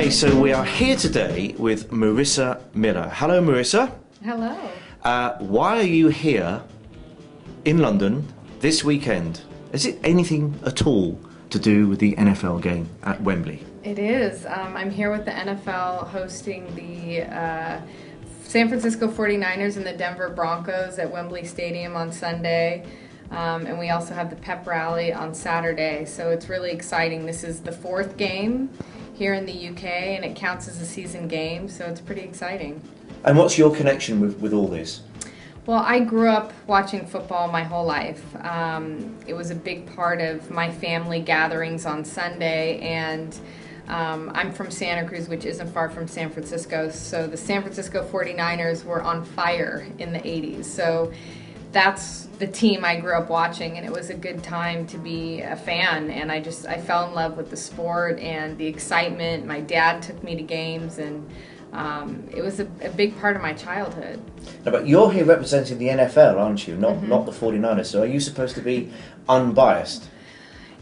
Okay, so we are here today with Marisa Miller. Hello, Marisa. Hello. Why are you here in London this weekend? Is it anything at all to do with the NFL game at Wembley? It is. I'm here with the NFL hosting the San Francisco 49ers and the Denver Broncos at Wembley Stadium on Sunday. And we also have the pep rally on Saturday. So it's really exciting. This is the fourth game here in the UK, and it counts as a season game. So it's pretty exciting. And what's your connection with all this? Well, I grew up watching football my whole life. It was a big part of my family gatherings on Sunday, and I'm from Santa Cruz, which isn't far from San Francisco. So the San Francisco 49ers were on fire in the 80s. So that's the team I grew up watching, and it was a good time to be a fan. And I fell in love with the sport and the excitement. My dad took me to games, and it was a big part of my childhood. No, but you're here representing the NFL, aren't you? Not the 49ers. So are you supposed to be unbiased?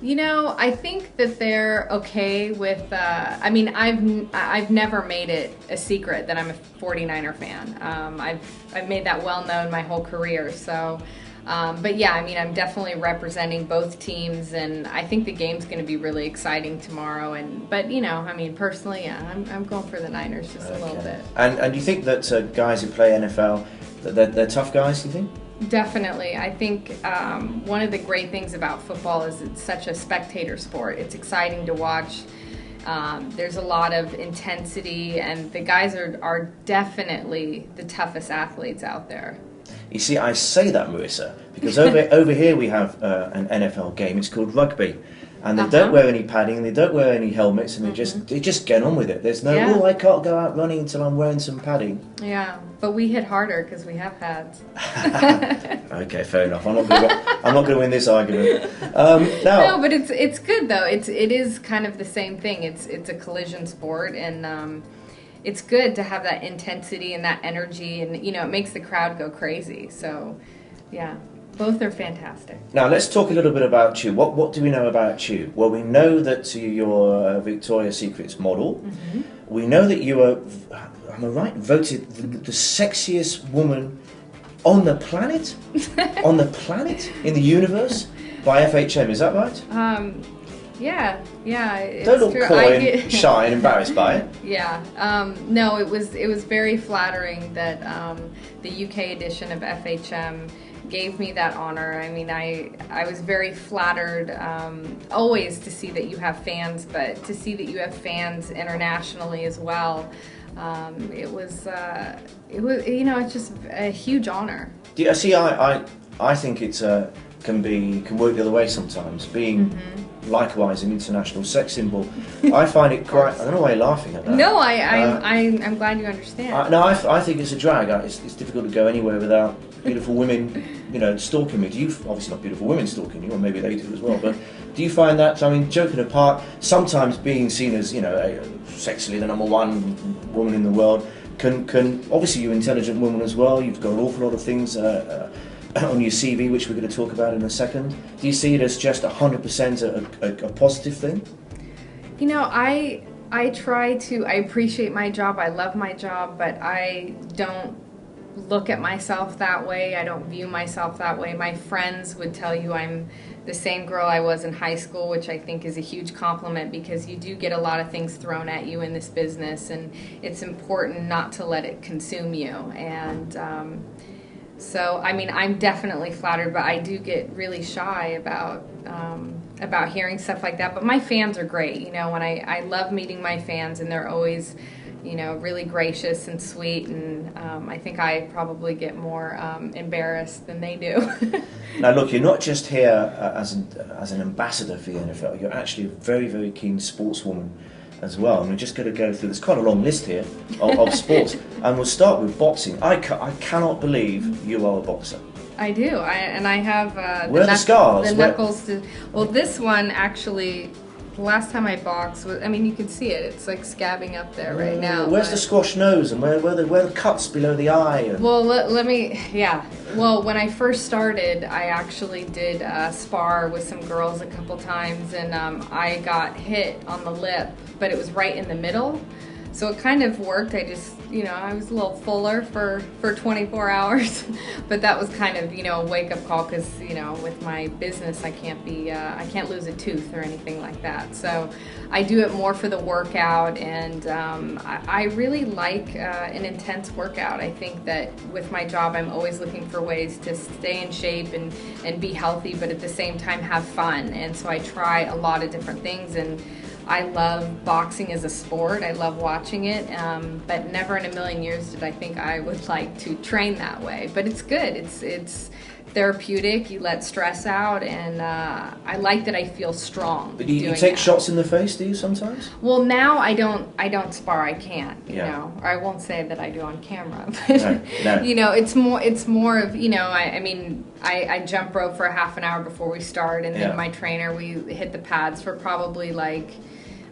You know, I think that they're okay with, I've never made it a secret that I'm a 49er fan. I've made that well known my whole career. So, but yeah, I'm definitely representing both teams, and I think the game's going to be really exciting tomorrow. But personally, yeah, I'm going for the Niners just a little bit. And do you think that guys who play NFL, they're tough guys, do you think? Definitely. I think one of the great things about football is it's such a spectator sport. It's exciting to watch. There's a lot of intensity, and the guys are definitely the toughest athletes out there. You see, I say that, Marisa, because over here we have an NFL game. It's called rugby. And they don't wear any padding, they don't wear any helmets, and they just get on with it. There's no, I can't go out running until I'm wearing some padding. Yeah, but we hit harder because we have pads. Okay, fair enough. I'm not going to win this argument. No, but it's good though. It is kind of the same thing. It's a collision sport, and it's good to have that intensity and that energy, and it makes the crowd go crazy. So, yeah. Both are fantastic. Now, let's talk a little bit about you. What do we know about you? Well, we know that you're a Victoria's Secret's model. Mm-hmm. We know that you are, am I right, voted the sexiest woman on the planet? On the planet? In the universe? By FHM, is that right? Yeah. It's Don't look true. coy and shy and embarrassed by it. Yeah. No, it was very flattering that the UK edition of FHM gave me that honor. I was very flattered always to see that you have fans, but to see that you have fans internationally as well. It was it's just a huge honor. Yeah, see, I think it can work the other way sometimes. Being likewise an international sex symbol, I find it quite. I don't know why you're laughing at that. No, I'm glad you understand. I think it's a drag. It's difficult to go anywhere without beautiful women, stalking me. Do you? Obviously not beautiful women stalking you, or maybe they do as well. But do you find that? Joking apart, sometimes being seen as sexually the number one woman in the world can obviously you're an intelligent woman as well. You've got an awful lot of things on your CV, which we're going to talk about in a second. Do you see it as just 100% a positive thing? I appreciate my job. I love my job, but I don't look at myself that way. I don't view myself that way. My friends would tell you I'm the same girl I was in high school, which I think is a huge compliment, because you do get a lot of things thrown at you in this business, and it's important not to let it consume you. And so, I'm definitely flattered, but I do get really shy about hearing stuff like that. But my fans are great. When I love meeting my fans, and they're always really gracious and sweet, and I think I probably get more embarrassed than they do. Now look, you're not just here as an ambassador for the NFL, you're actually a very, very keen sportswoman as well. And we're just going to go through, there's quite a long list here of sports, and we'll start with boxing. I cannot believe you are a boxer. I do, I have the scars? The knuckles. Well, this one actually The last time I boxed was, I mean, you can see it. It's like scabbing up there right now. Where's the squash nose and where the cuts below the eye? And... Well, let me, yeah. Well, when I first started, I actually did spar with some girls a couple times, and I got hit on the lip, but it was right in the middle. So it kind of worked. I just, I was a little fuller for 24 hours. But that was kind of, a wake-up call because, with my business, I can't lose a tooth or anything like that. So I do it more for the workout, and I really like an intense workout. I think that with my job, I'm always looking for ways to stay in shape and be healthy, but at the same time have fun. And so I try a lot of different things, and I love boxing as a sport. I love watching it, but never in a million years did I think I would like to train that way. But it's good. It's therapeutic. You let stress out, and I like that I feel strong. But you take shots in the face, do you sometimes? Well, now I don't spar. I can't. You know, or I won't say that I do on camera. But no. It's more of I jump rope for a half an hour before we start, and then my trainer, we hit the pads for probably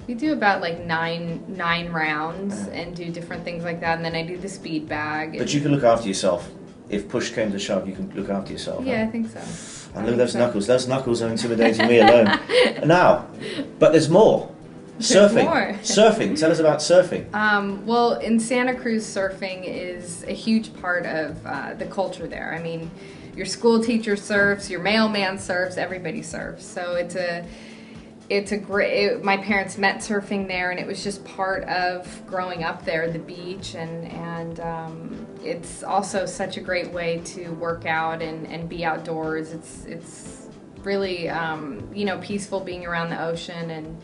we do about nine rounds and do different things like that, and then I do the speed bag. But you can look after yourself. If push came to shove, you can look after yourself. Yeah, huh? I think so. And look at those knuckles. Those knuckles are intimidating me alone. Now, but there's more. Surfing. Surfing. Tell us about surfing. Well, in Santa Cruz, surfing is a huge part of the culture there. I mean, your school teacher surfs, your mailman surfs, everybody surfs. So it's a great. My parents met surfing there, and it was just part of growing up there, the beach, and it's also such a great way to work out and be outdoors. It's really peaceful being around the ocean and.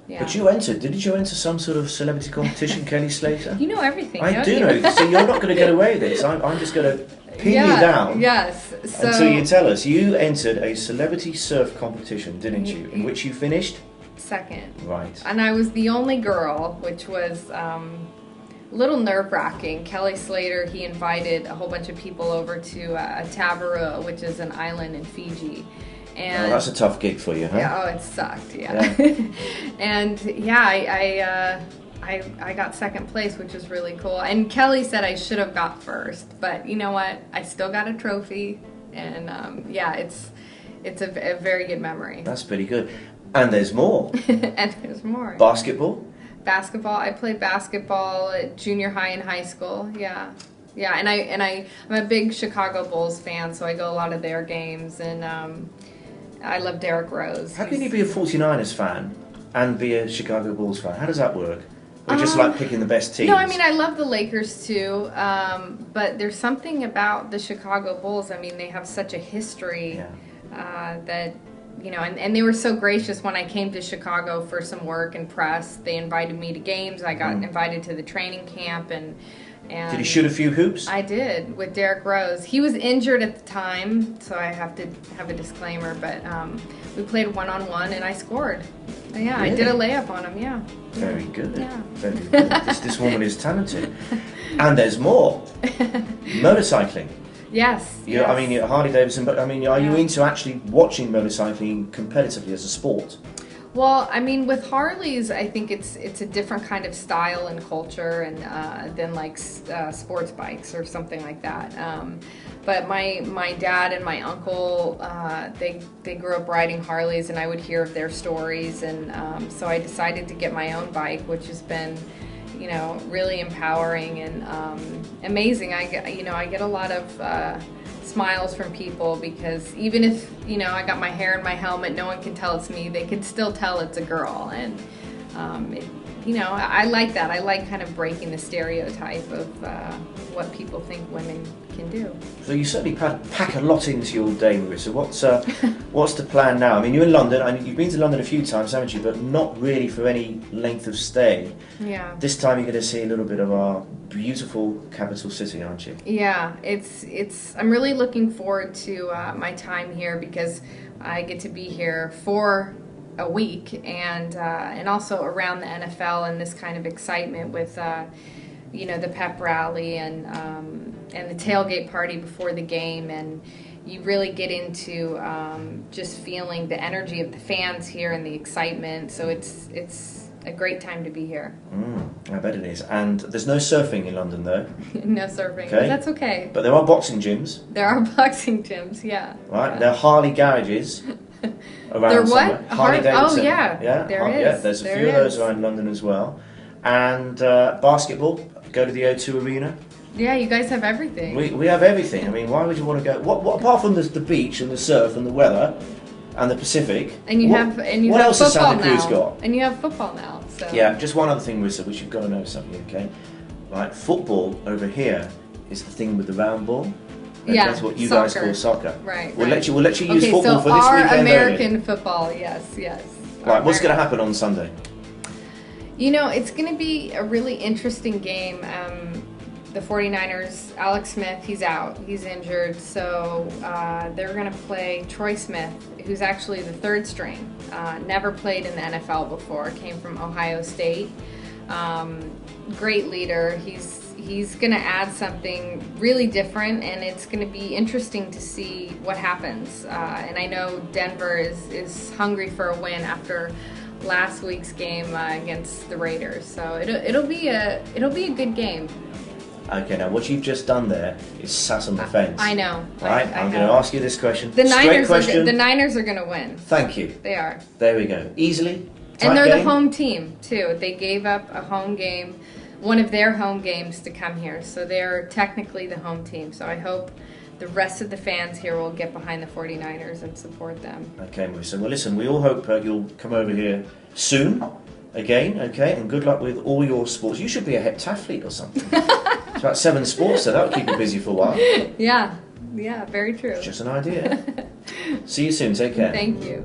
Yeah. But didn't you enter some sort of celebrity competition, Kelly Slater? You know everything. I do know. So you're not going to get away with this. I'm just going to pin you down. Yes. So, until you tell us. You entered a celebrity surf competition, didn't you? In which you finished? Second. Right. And I was the only girl, which was a little nerve-wracking. Kelly Slater, he invited a whole bunch of people over to Tavarua, which is an island in Fiji. And that's a tough gig for you, huh? Yeah, it sucked, And I got second place, which was really cool. And Kelly said I should have got first, but you know what? I still got a trophy, and it's a very good memory. That's pretty good. And there's more. And there's more. Basketball? Basketball. I played basketball at junior high and high school. Yeah, and I'm a big Chicago Bulls fan, so I go a lot of their games, and I love Derrick Rose. How can you be a 49ers fan and be a Chicago Bulls fan? How does that work? Or just like picking the best teams? No, I mean, I love the Lakers too, but there's something about the Chicago Bulls. I mean, they have such a history that, and they were so gracious when I came to Chicago for some work and press. They invited me to games. I got invited to the training camp, and did you shoot a few hoops? I did, with Derrick Rose. He was injured at the time, so I have to have a disclaimer, but we played one-on-one, and I scored. Yeah, really? I did a layup on him, yeah. Very good. Yeah. Very good. This woman is talented. And there's more. Motorcycling. Yes. I mean, you're Harley Davidson, but I mean, are you into actually watching motorcycling competitively as a sport? Well, I mean, with Harleys, I think it's a different kind of style and culture, and than like sports bikes or something like that. But my dad and my uncle, they grew up riding Harleys, and I would hear of their stories, and so I decided to get my own bike, which has been, really empowering and amazing. I get a lot of smiles from people, because even if I got my hair in my helmet, no one can tell it's me. They can still tell it's a girl, and I like that. I like kind of breaking the stereotype of what people think women can do. So you certainly pack a lot into your day, Marisa. What's the plan now? I mean, you're in London. You've been to London a few times, haven't you? But not really for any length of stay. Yeah. This time you're going to see a little bit of our beautiful capital city, aren't you? Yeah, it's. I'm really looking forward to my time here, because I get to be here for a week, and also around the NFL and this kind of excitement with the pep rally and the tailgate party before the game, and you really get into just feeling the energy of the fans here and the excitement. So it's a great time to be here. I bet it is. And there's no surfing in London, though. No surfing. Okay. That's okay. But there are boxing gyms. There are boxing gyms, yeah. Right. Yeah. There are Harley garages around There what? somewhere. Harley Davidson. Oh, yeah. Yeah. There is. Yeah. There's a few of those around London as well. And basketball. Go to the O2 Arena. Yeah, you guys have everything. We have everything. I mean, why would you want to go? What apart from the beach and the surf and the weather and the Pacific? And you what, have what have else has football Santa Cruz now. got? And you have football now. So. Yeah, just one other thing, Marisa, which you've got to know something, okay? Right, football over here is the thing with the round ball. And Yeah, that's what you soccer. guys call soccer. Right. We'll right. let you use football so for this our weekend American only. football, yes. Right, what's going to happen on Sunday? You know, it's going to be a really interesting game. The 49ers, Alex Smith, he's out. He's injured. So they're going to play Troy Smith, who's actually the third string. Never played in the NFL before. Came from Ohio State. Great leader. He's going to add something really different, and it's going to be interesting to see what happens. And I know Denver is hungry for a win after last week's game against the Raiders. So it'll be a good game. Okay, now what you've just done there is sat on the fence. I know. Right, I'm going to ask you this question. The Niners question. are going to win. Thank you. They are. There we go. Easily. And they're game? the home team, too. They gave up a home game, one of their home games, to come here. So they're technically the home team. So I hope the rest of the fans here will get behind the 49ers and support them. Okay, Marisa. Well, listen, we all hope you'll come over here soon again, okay? And good luck with all your sports. You should be a heptathlete or something. It's about 7 sports, so that would keep you busy for a while. Yeah, very true. It's just an idea. See you soon. Take care. Thank you.